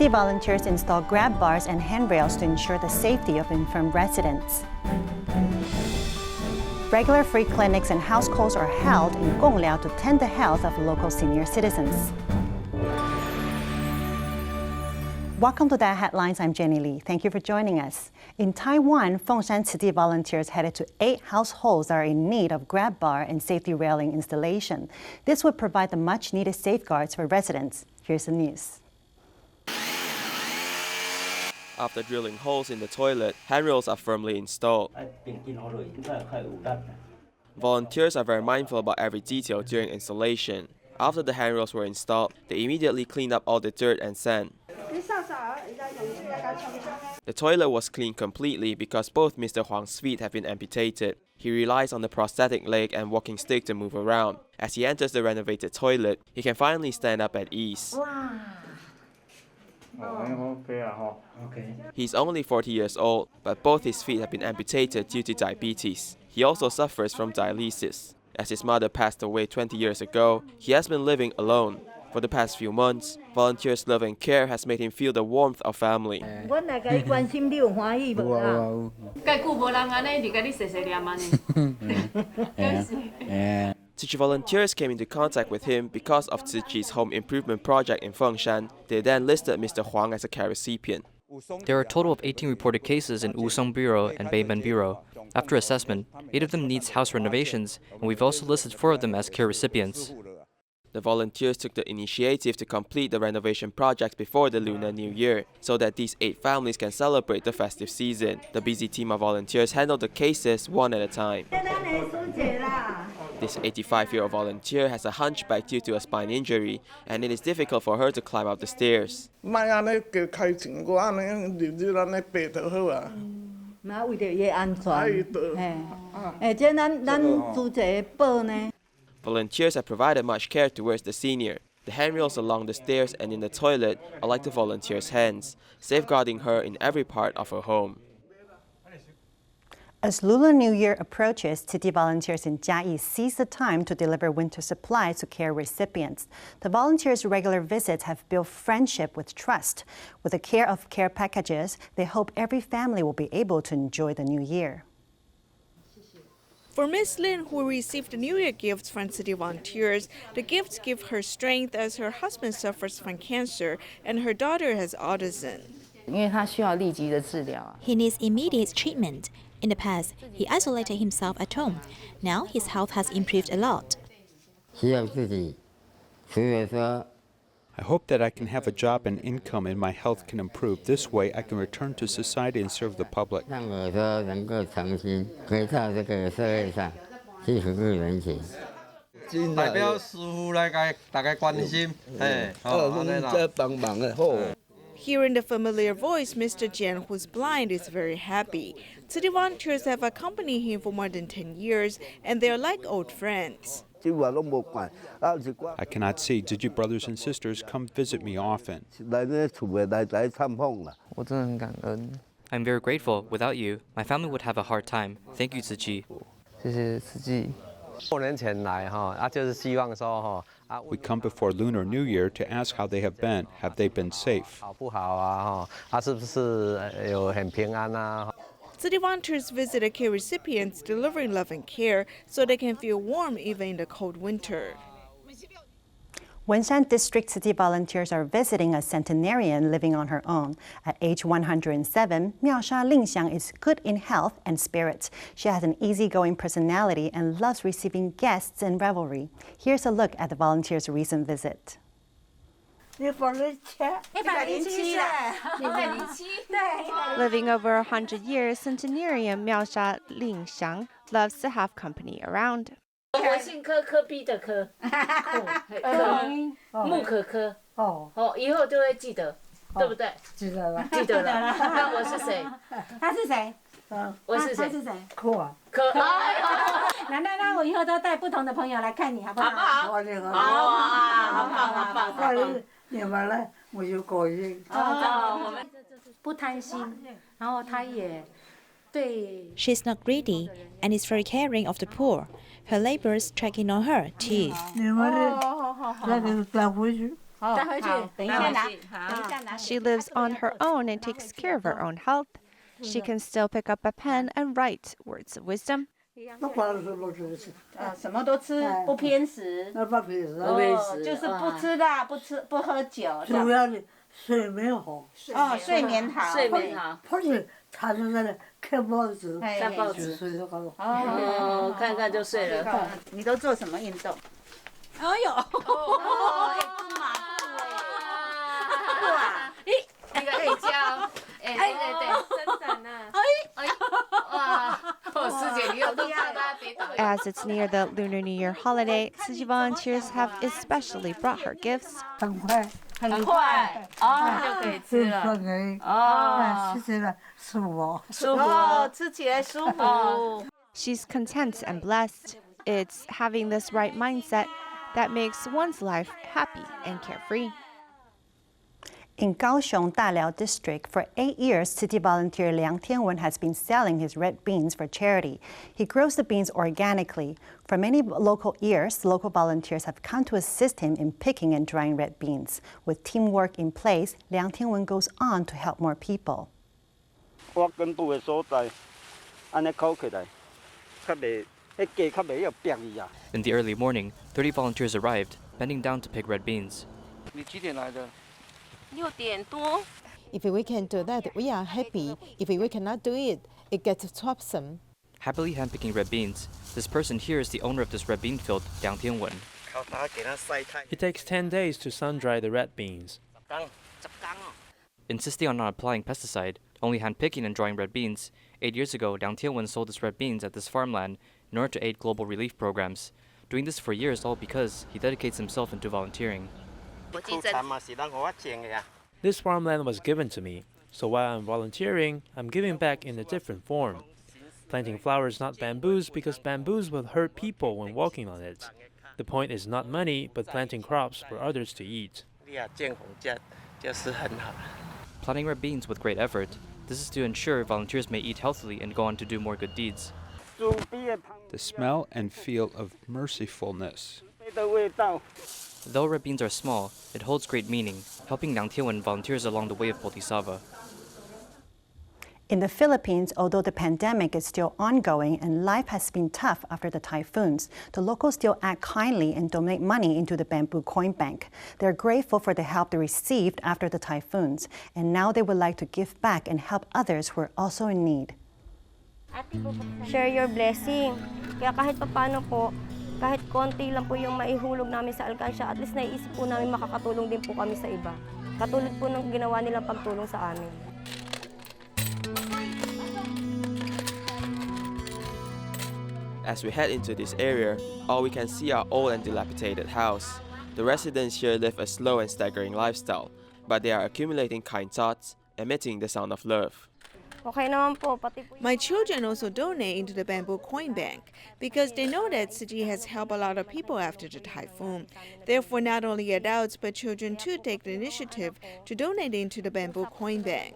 City volunteers install grab bars and handrails to ensure the safety of infirm residents. Regular free clinics and house calls are held in Gongliao to tend the health of local senior citizens. Welcome to That Headlines. I'm Jenny Lee. Thank you for joining us. In Taiwan, Fengshan Tzu Chi volunteers headed to 8 households that are in need of grab bar and safety railing installation. This would provide the much-needed safeguards for residents. Here's the news. After drilling holes in the toilet, handrails are firmly installed. Volunteers are very mindful about every detail during installation. After the handrails were installed, they immediately cleaned up all the dirt and sand. The toilet was cleaned completely because both Mr. Huang's feet have been amputated. He relies on the prosthetic leg and walking stick to move around. As he enters the renovated toilet, he can finally stand up at ease. He's only 40 years old, but both his feet have been amputated due to diabetes. He also suffers from dialysis. As his mother passed away 20 years ago, he has been living alone. For the past few months, volunteers' love and care has made him feel the warmth of family. Tzu Chi volunteers came into contact with him because of Tzu Chi's home improvement project in Fengshan. They then listed Mr. Huang as a care recipient. There are a total of 18 reported cases in Wusong Bureau and Beiban Bureau. After assessment, 8 of them needs house renovations, and we've also listed 4 of them as care recipients. The volunteers took the initiative to complete the renovation project before the Lunar New Year, so that these 8 families can celebrate the festive season. The busy team of volunteers handled the cases one at a time. This 85-year-old volunteer has a hunchback due to a spine injury, and it is difficult for her to climb up the stairs. Volunteers have provided much care towards the senior. The handrails along the stairs and in the toilet are like the volunteer's hands, safeguarding her in every part of her home. As Lunar New Year approaches, Tzu Chi volunteers in Jiayi seize the time to deliver winter supplies to care recipients. The volunteers' regular visits have built friendship with trust. With the care of care packages, they hope every family will be able to enjoy the new year. For Ms. Lin, who received New Year gifts from Tzu Chi volunteers, the gifts give her strength as her husband suffers from cancer and her daughter has autism. He needs immediate treatment. In the past, he isolated himself at home. Now his health has improved a lot. I hope that I can have a job and income and my health can improve. This way I can return to society and serve the public. Hearing the familiar voice, Mr. Jian, who's blind, is very happy. Tzu Chi volunteers have accompanied him for more than 10 years, and they're like old friends. I cannot see. Tzu Chi brothers and sisters come visit me often. I'm very grateful. Without you, my family would have a hard time. Thank you, Tzu Chi. We come before Lunar New Year to ask how they have been. Have they been safe? Tzu Chi volunteers visit care recipients, delivering love and care so they can feel warm even in the cold winter. Wenshan District Tzu Chi volunteers are visiting a centenarian living on her own. At age 107, Miaosha Lingxiang is good in health and spirits. She has an easygoing personality and loves receiving guests and revelry. Here's a look at the volunteers' recent visit. Living over 100 years, Centenarian Miaosha Lingxiang loves to have company around. 我姓柯，科比的科，木可科，以后就会记得，对不对？记得了，记得了。那我是谁？他是谁？我是谁？他是谁？柯。那我以后都带不同的朋友来看你，好不好？好，好棒，好棒。你们呢？我有高兴。我们不贪心，然后他也对。She's not greedy and is very caring of the poor. Her neighbors check in on her too. She lives on her own and takes care of her own health. She can still pick up a pen and write words of wisdom. 什么都吃，不偏食。就是不吃辣，不喝酒。主要的睡眠好。睡眠好。或者躺在那里看报纸，看报纸。看看就睡了。你都做什么运动？哎呦，蹲马步哇，那个可以教，对，伸展啊，哇。As it's near the Lunar New Year holiday, Tzu Chi volunteers have especially brought her gifts. 很快就可以吃了。吃起来舒服。吃起来舒服。 She's content and blessed. It's having this right mindset that makes one's life happy and carefree. In Kaohsiung Daliao district, for 8 years, Tzu Chi volunteer Liang Tianwen has been selling his red beans for charity. He grows the beans organically. For many local years, local volunteers have come to assist him in picking and drying red beans. With teamwork in place, Liang Tianwen goes on to help more people. In the early morning, 30 volunteers arrived, bending down to pick red beans. If we can do that, we are happy. If we cannot do it, it gets troublesome. Happily handpicking red beans, this person here is the owner of this red bean field, Liang Tianwen. It takes 10 days to sun-dry the red beans. Insisting on not applying pesticide, only handpicking and drying red beans, 8 years ago, Liang Tianwen sold his red beans at this farmland in order to aid global relief programs. Doing this for years all because he dedicates himself into volunteering. This farmland was given to me, so while I'm volunteering, I'm giving back in a different form. Planting flowers, not bamboos, because bamboos will hurt people when walking on it. The point is not money, but planting crops for others to eat. Planting red beans with great effort, this is to ensure volunteers may eat healthily and go on to do more good deeds. The smell and feel of mercifulness. Though red beans are small, it holds great meaning, helping Liang Tianwen volunteers along the way of Bodhisattva. In the Philippines, although the pandemic is still ongoing and life has been tough after the typhoons, the locals still act kindly and donate money into the bamboo coin bank. They're grateful for the help they received after the typhoons, and now they would like to give back and help others who are also in need. Share your blessing. Kaya kahit paano po, kahit konti lang po yung maihulog namin sa alkansya, at least naiisip po namin makakatulong din po kami sa iba. Katulad po ng ginawa nilang pagtulong sa amin. As we head into this area, all we can see are old and dilapidated houses. The residents here live a slow and staggering lifestyle, but they are accumulating kind thoughts, emitting the sound of love. My children also donate into the bamboo coin bank because they know that Tzu Chi has helped a lot of people after the typhoon. Therefore, not only adults but children too take the initiative to donate into the bamboo coin bank.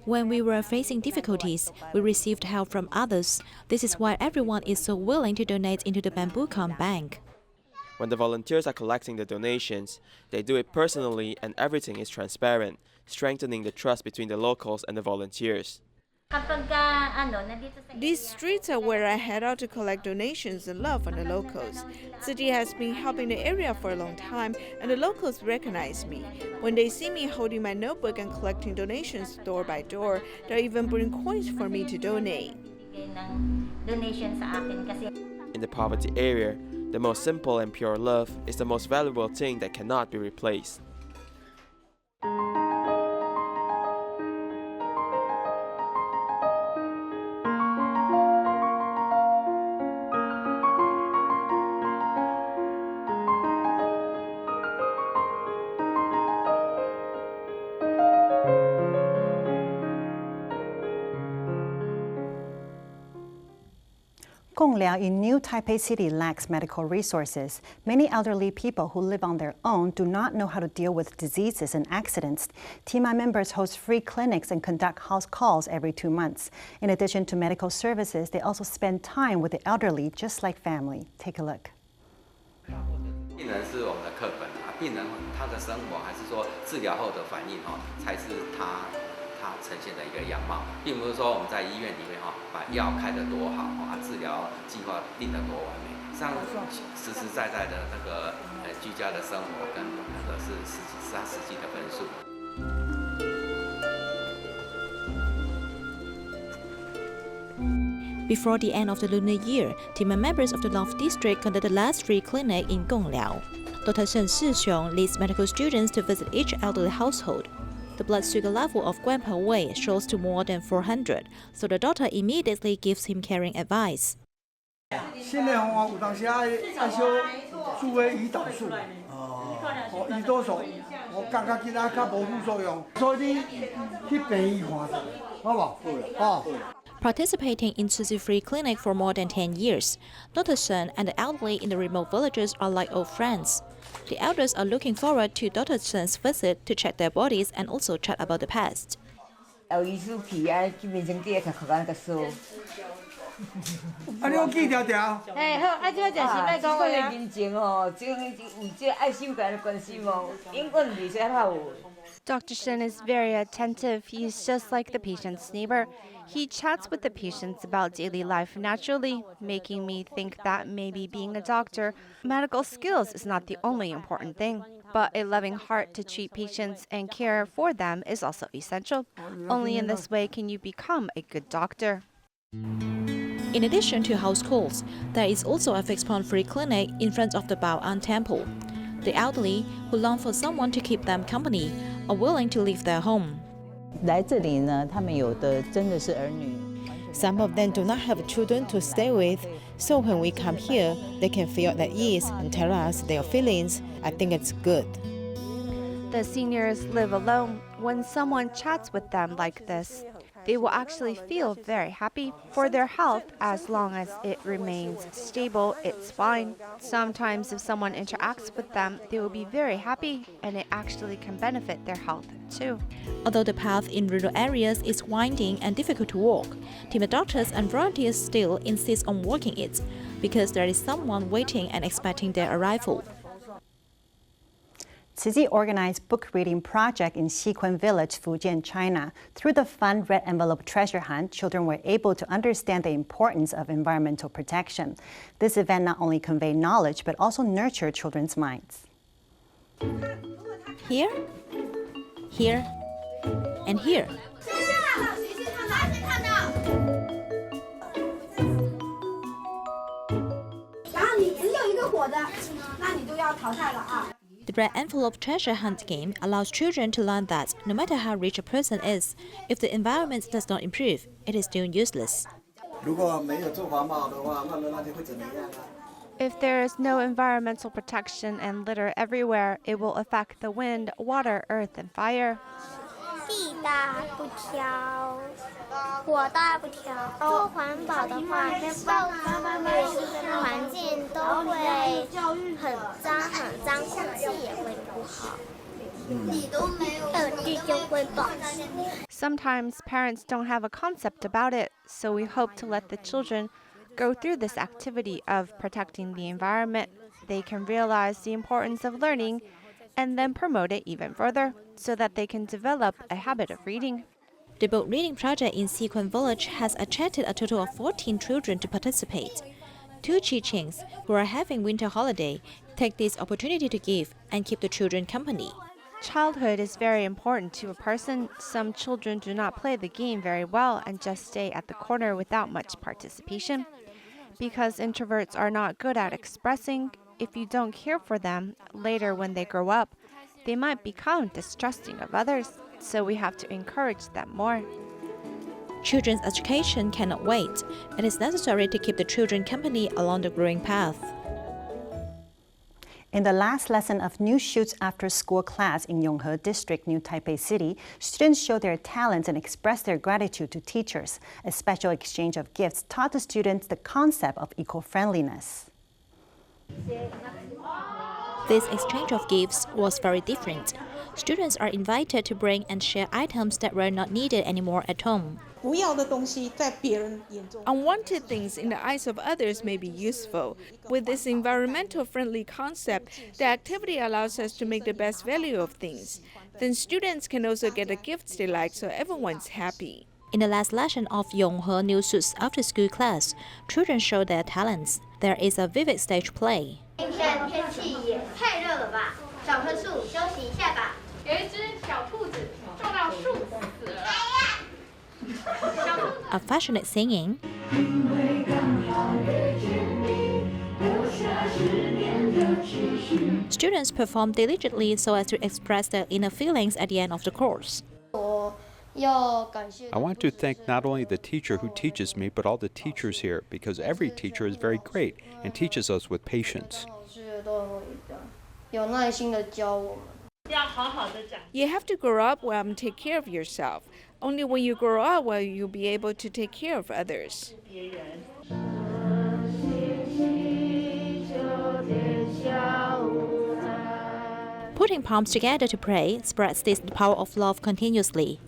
When we were facing difficulties, we received help from others. This is why everyone is so willing to donate into the bamboo coin bank. When the volunteers are collecting the donations, they do it personally and everything is transparent, strengthening the trust between the locals and the volunteers. These streets are where I head out to collect donations and love from the locals. Tzu Chi has been helping the area for a long time, and the locals recognize me. When they see me holding my notebook and collecting donations door by door, they'll even bring coins for me to donate. In the poverty area, the most simple and pure love is the most valuable thing that cannot be replaced. Gongliao in New Taipei City lacks medical resources. Many elderly people who live on their own do not know how to deal with diseases and accidents. TMI members host free clinics and conduct house calls every 2 months. In addition to medical services, they also spend time with the elderly just like family. Take a look. 人是我们的课本啊，病人他的生活还是说治疗后的反应才是他呈现的一个样貌，并不是说我们在医院里面把药开得多好治疗计划定得多完美，像实实在在的那个居家的生活跟那个是他实际的分数。Before the end of the lunar year, team members of the North District conducted the last free clinic in Gongliao. Dr. Shen Shixiong leads medical students to visit each elderly household. The blood sugar level of Grandpa Wei shows to more than 400, so the doctor immediately gives him caring advice. 现在有当时爱小注意胰岛素，胰岛素，我感觉其他较无副作用，所以你去病院看，好不？Participating in Tzu Chi free clinic for more than 10 years, Dr. Shen and the elderly in the remote villages are like old friends. The elders are looking forward to Dr. Shen's visit to check their bodies and also chat about the past. 啊，你有记条条？哎，好，啊，这就是要讲话啊。人情有这爱心感的关心永远袂使好。Dr. Shen is very attentive. He's just like the patient's neighbor. He chats with the patients about daily life naturally, making me think that maybe being a doctor, medical skills is not the only important thing, but a loving heart to treat patients and care for them is also essential. Only in this way can you become a good doctor. In addition to house calls, there is also a fixed-point free clinic in front of the Bao'an Temple. The elderly, who long for someone to keep them company, are willing to leave their home. 来这里呢，他们有的真的是儿女。Some of them do not have children to stay with, so when we come here, they can feel at ease and tell us their feelings. I think it's good. The seniors live alone. When someone chats with them like this, they will actually feel very happy. For their health, as long as it remains stable, it's fine. Sometimes if someone interacts with them, they will be very happy, and it actually can benefit their health too. Although the path in rural areas is winding and difficult to walk, team doctors and volunteers still insist on walking it, because there is someone waiting and expecting their arrival. Tzu Chi organized book reading project in Xiquan Village, Fujian, China. Through the fun red envelope treasure hunt, children were able to understand the importance of environmental protection. This event not only conveyed knowledge, but also nurtured children's minds. Here, here, and here. The red envelope treasure hunt game allows children to learn that no matter how rich a person is, if the environment does not improve, it is still useless. If there is no environmental protection and litter everywhere, it will affect the wind, water, earth, and fire. 地大不挑，火大不挑。做环保的话，环境都会很脏，空气也会不好。你都没有，地就会保湿。Sometimes parents don't have a concept about it, so we hope to let the children go through this activity of protecting the environment. They can realize the importance of learning and then promote it even further so that they can develop a habit of reading. The book reading project in Xiquan Village has attracted a total of 14 children to participate. 2 Chichings, who are having winter holiday, take this opportunity to give and keep the children company. Childhood is very important to a person. Some children do not play the game very well and just stay at the corner without much participation. Because introverts are not good at expressing, if you don't care for them, later when they grow up, they might become distrusting of others, so we have to encourage them more. Children's education cannot wait. It is necessary to keep the children company along the growing path. In the last lesson of New Shoots After School class in Yonghe District, New Taipei City, students showed their talents and expressed their gratitude to teachers. A special exchange of gifts taught the students the concept of eco-friendliness. This exchange of gifts was very different. Students are invited to bring and share items that were not needed anymore at home. Unwanted things in the eyes of others may be useful. With this environmental-friendly concept, the activity allows us to make the best value of things. Then students can also get the gifts they like, so everyone's happy. In the last lesson of Yonghe New Suits after-school class, children show their talents. There is a vivid stage play. Affectionate singing, students perform diligently so as to express their inner feelings at the end of the course. I want to thank not only the teacher who teaches me, but all the teachers here, because every teacher is very great and teaches us with patience. You have to grow up well and take care of yourself. Only when you grow up will you be able to take care of others. Putting palms together to pray spreads this power of love continuously.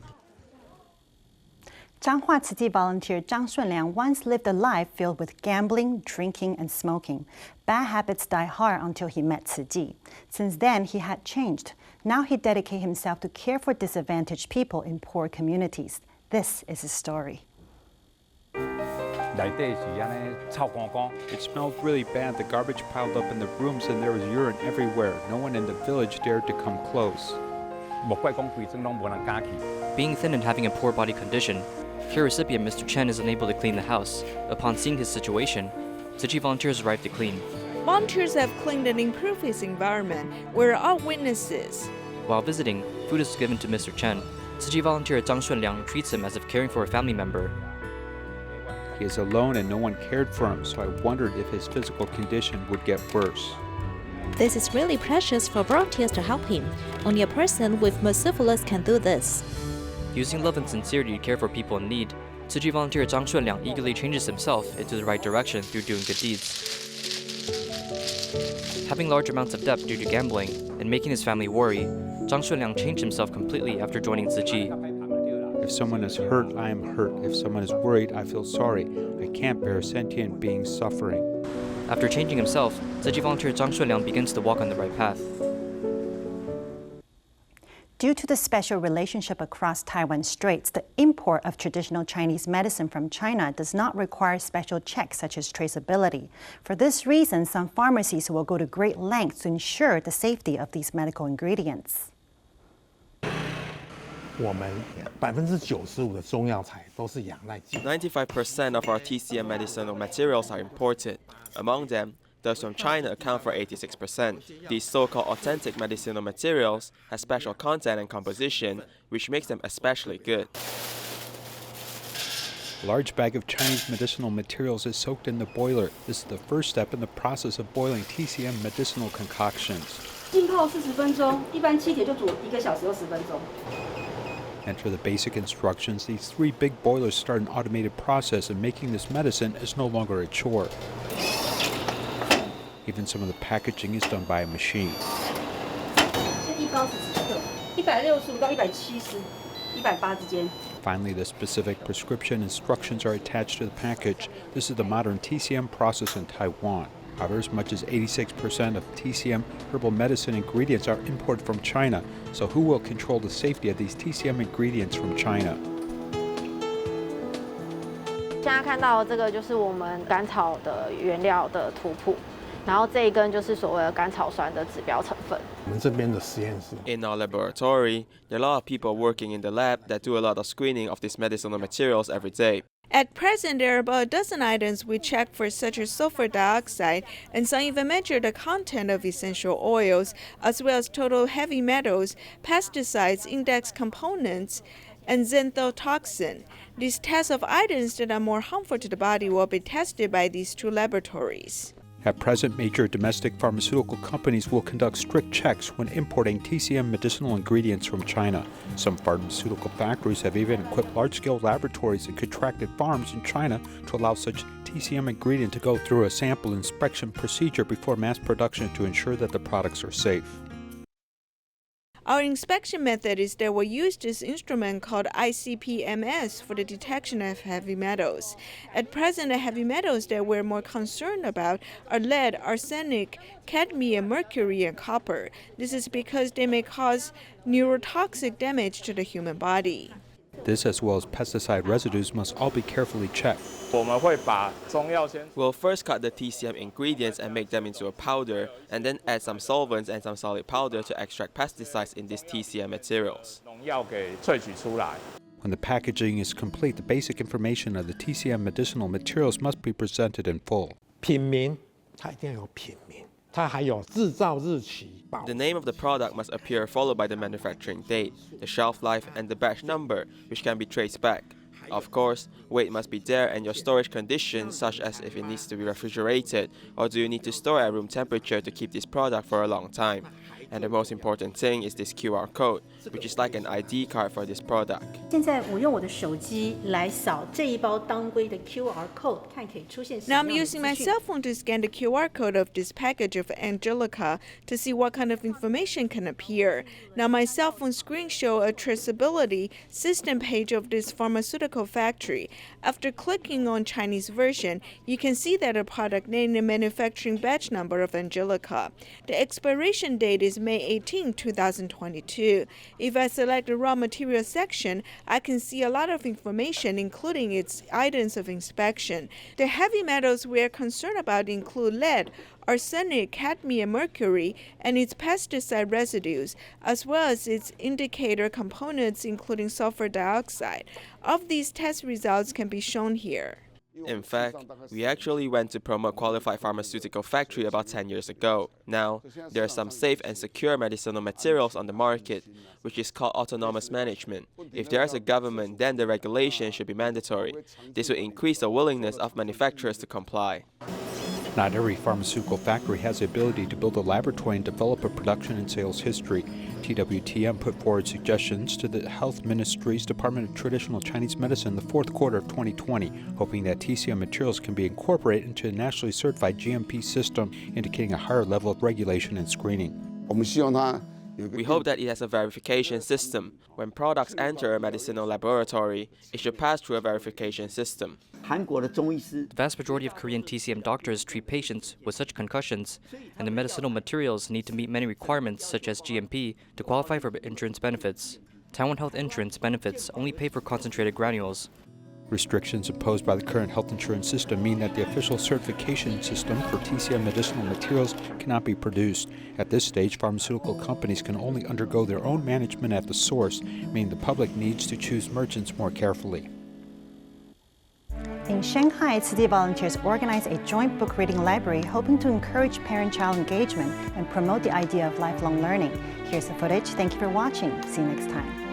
Zhanghua Tzu Chi volunteer Zhang Shunliang once lived a life filled with gambling, drinking, and smoking. Bad habits die hard until he met Tzu Chi. Since then, he had changed. Now he dedicates himself to care for disadvantaged people in poor communities. This is his story. It smelled really bad. The garbage piled up in the rooms and there was urine everywhere. No one in the village dared to come close. Being thin and having a poor body condition, care recipient Mr. Chen is unable to clean the house. Upon seeing his situation, Tzu Chi volunteers arrive to clean. Volunteers have cleaned and improved his environment. We're all witnesses. While visiting, food is given to Mr. Chen. Tzu Chi volunteer Zhang Shunliang treats him as if caring for a family member. He is alone and no one cared for him, so I wondered if his physical condition would get worse. This is really precious for volunteers to help him. Only a person with mercifulness can do this. Using love and sincerity to care for people in need, Tzu Chi volunteer Zhang Shunliang eagerly changes himself into the right direction through doing good deeds. Having large amounts of debt due to gambling and making his family worry, Zhang Shunliang changed himself completely after joining Tzu Chi. If someone is hurt, I am hurt. If someone is worried, I feel sorry. I can't bear sentient beings suffering. After changing himself, Tzu Chi volunteer Zhang Shunliang begins to walk on the right path. Due to the special relationship across Taiwan Straits, the import of traditional Chinese medicine from China does not require special checks such as traceability. For this reason, some pharmacies will go to great lengths to ensure the safety of these medical ingredients. 95% of our TCM medicinal materials are imported. Among them, those from China account for 86%. These so-called authentic medicinal materials have special content and composition, which makes them especially good. A large bag of Chinese medicinal materials is soaked in the boiler. This is the first step in the process of boiling TCM medicinal concoctions. 浸泡40分钟，一般7铁就煮1个小时20分钟。 Enter the basic instructions. These 3 big boilers start an automated process, and making this medicine is no longer a chore. Even some of the packaging is done by a machine. 一包是10克，165到170、180之间。 Finally, the specific prescription instructions are attached to the package. This is the modern TCM process in Taiwan. However, as much as 86% of TCM herbal medicine ingredients are imported from China. So who will control the safety of these TCM ingredients from China? 现在看到这个就是我们甘草的原料的图谱，然后这一根就是所谓的甘草酸的指标成分。 In our laboratory, there are a lot of people working in the lab that do a lot of screening of these medicinal materials every day. At present, there are about a dozen items we check for, such as sulfur dioxide, and some even measure the content of essential oils, as well as total heavy metals, pesticides, index components, and xanthotoxin. These tests of items that are more harmful to the body will be tested by these 2 laboratories. At present, major domestic pharmaceutical companies will conduct strict checks when importing TCM medicinal ingredients from China. Some pharmaceutical factories have even equipped large-scale laboratories and contracted farms in China to allow such TCM ingredient to go through a sample inspection procedure before mass production to ensure that the products are safe. Our inspection method is that we use this instrument called ICP-MS for the detection of heavy metals. At present, the heavy metals that we're more concerned about are lead, arsenic, cadmium, mercury, and copper. This is because they may cause neurotoxic damage to the human body. This, as well as pesticide residues, must all be carefully checked. We'll first cut the TCM ingredients and make them into a powder, and then add some solvents and some solid powder to extract pesticides in these TCM materials. When the packaging is complete, the basic information of the TCM medicinal materials must be presented in full. The name of the product must appear, followed by the manufacturing date, the shelf life, and the batch number, which can be traced back. Of course, weight must be there and your storage conditions, such as if it needs to be refrigerated, or do you need to store at room temperature to keep this product for a long time. And the most important thing is this QR code, which is like an ID card for this product. 现在我用我的手机来扫这一包当归的 QR code， 看可以出现什么 Now 样 I'm 的 using 资 my 讯。 cell phone to scan the QR code of this package of Angelica to see what kind of information can appear. Now my cell phone screen shows a traceability system page of this pharmaceutical factory. After clicking on Chinese version, you can see that a product name and manufacturing batch number of Angelica. The expiration date is May 18, 2022. If I select the raw material section, I can see a lot of information, including its items of inspection. The heavy metals we are concerned about include lead, arsenic, cadmium, mercury, and its pesticide residues, as well as its indicator components, including sulfur dioxide. Of these test results can be shown here. In fact, we actually went to promote qualified pharmaceutical factory about 10 years ago. Now, there are some safe and secure medicinal materials on the market, which is called autonomous management. If there is a government, then the regulation should be mandatory. This will increase the willingness of manufacturers to comply. Not every pharmaceutical factory has the ability to build a laboratory and develop a production and sales history. TWTM put forward suggestions to the Health Ministry's Department of Traditional Chinese Medicine in the fourth quarter of 2020, hoping that TCM materials can be incorporated into a nationally certified GMP system, indicating a higher level of regulation and screening. We hope that it has a verification system. When products enter a medicinal laboratory, it should pass through a verification system. The vast majority of Korean TCM doctors treat patients with such concussions, and the medicinal materials need to meet many requirements such as GMP to qualify for insurance benefits. Taiwan Health Insurance benefits only pay for concentrated granules. Restrictions imposed by the current health insurance system mean that the official certification system for TCM medicinal materials cannot be produced. At this stage, pharmaceutical companies can only undergo their own management at the source, meaning the public needs to choose merchants more carefully. In Shanghai, Tzu Chi volunteers organized a joint book reading library hoping to encourage parent-child engagement and promote the idea of lifelong learning. Here's the footage. Thank you for watching. See you next time.